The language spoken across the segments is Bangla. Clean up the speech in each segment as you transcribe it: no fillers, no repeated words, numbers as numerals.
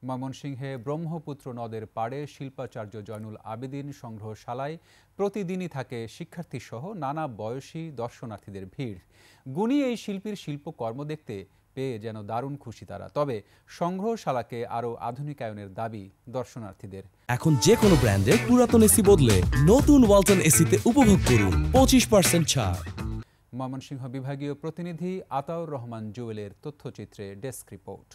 ময়মনসিংহে ব্রহ্মপুত্র নদের পাড়ে শিল্পাচার্য জয়নুল আবেদিন সংগ্রহশালায় প্রতিদিনই থাকে শিক্ষার্থীসহ নানা বয়সী দর্শনার্থীদের ভিড়। গুণী এই শিল্পীর শিল্পকর্ম দেখতে পেয়ে যেন দারুণ খুশি তারা। তবে সংগ্রহশালাকে আরও আধুনিকায়নের দাবি দর্শনার্থীদের। এখন যে কোনো ব্র্যান্ডের পুরাতন এসি বদলে নতুন ওয়ালটন এসিতে উপভোগ করুন 25% ছাড়। ময়মনসিংহ বিভাগীয় প্রতিনিধি আতাউর রহমান জুয়েলের তথ্যচিত্রে ডেস্ক রিপোর্ট।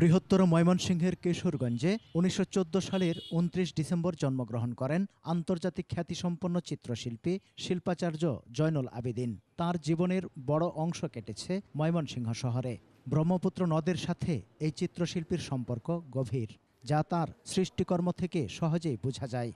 বৃহত্তর ময়মনসিংহের কিশোরগঞ্জে 1914 সালের 29 ডিসেম্বর জন্মগ্রহণ করেন আন্তর্জাতিক খ্যাতিসম্পন্ন চিত্রশিল্পী শিল্পাচার্য জয়নুল আবেদিন। তার জীবনের বড় অংশ কেটেছে ময়মনসিংহ শহরে। ব্রহ্মপুত্র নদের সাথে এই চিত্রশিল্পীর সম্পর্ক গভীর, যা তার সৃষ্টিকর্ম থেকে সহজেই বোঝা যায়।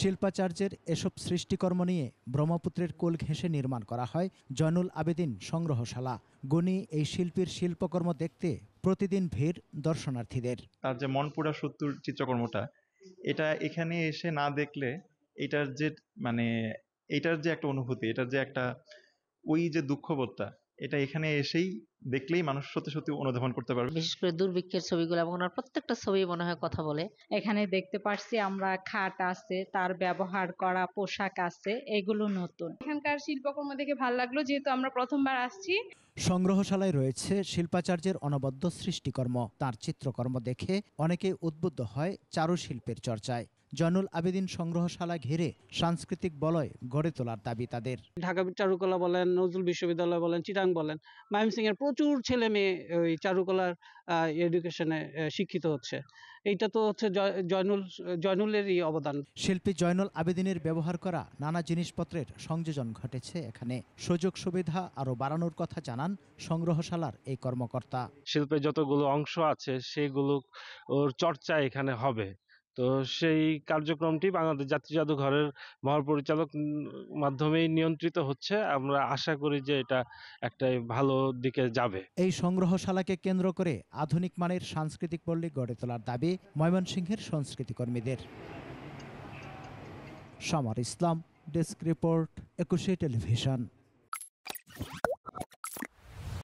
শিল্পাচার্যের এসব সৃষ্টিকর্ম নিয়ে ব্রহ্মপুত্রের কোল ঘেঁষে নির্মাণ করা হয় জয়নুল আবেদিন সংগ্রহশালা। গুণী এই শিল্পীর শিল্পকর্ম দেখতে প্রতিদিন ভিড় দর্শনার্থীদের। তার যে মনপুরা সত্তর চিত্রকর্মটা, এটা এখানে এসে না দেখলে এটার যে এটার যে একটা অনুভূতি, এটার যে একটা ওই যে দুঃখবোধটা, এটা এখানে এসেই দেখলেই মানুষ সত্যি সত্যি অনুধাবন করতে পারবে। বিশেষ করে দুর্ভিক্ষের ছবিগুলো এবং ওনার প্রত্যেকটা ছবি মনে হয় কথা বলে। এখানে দেখতে পারছি আমরা খাট আছে, তার ব্যবহার করা পোশাক আছে, এগুলো নতুন। এখানকার শিল্পকর্ম দেখে ভালো লাগলো, যেহেতু আমরা প্রথমবার আসছি। সংগ্রহশালায় রয়েছে শিল্পাচার্যের অনবদ্য সৃষ্টিকর্ম। তার চিত্রকর্ম দেখে অনেকে উদ্বুদ্ধ হয় চারুশিল্পের চর্চায়। জয়নুল আবেদিন সংগ্রহশালা ঘিরে সাংস্কৃতিক বলয় গড়ে তোলার দাবি তাদের। ঢাকা চারুকলা বলেন, নজরুল বিশ্ববিদ্যালয় বলেন, চিটাং বলেন, ময়মনসিংহের প্রচুর ছেলে মেয়ে ওই চারুকলার এডুকেশনে শিক্ষিত হচ্ছে। এইটা তো হচ্ছে জয়নুলেরই অবদান। শিল্পী জয়নুল আবেদিনের ব্যবহার করা নানা জিনিসপত্রের সংযোজন ঘটেছে এখানে। সুযোগ সুবিধা আরও বাড়ানোর কথা জানান সংগ্রহশালার এই কর্মকর্তা। শিল্পের যতগুলো অংশ আছে সেগুলো ওর চর্চা এখানে হবে। তো সেই কার্যক্রমটি বাংলাদেশ জাতীয় জাদুঘরের মহাপরিচালক মাধ্যমেই নিয়ন্ত্রিত হচ্ছে। আমরা আশা করি যে এটা একটা ভালো দিকে যাবে। এই সংগ্রহশালাকে কেন্দ্র করে আধুনিক মানের সাংস্কৃতিক পল্লী গড়ে তোলার দাবি ময়মনসিংহের সংস্কৃতিকর্মীদের। সামার ইসলাম, ডেস্ক রিপোর্ট, 21 টেলিভিশন।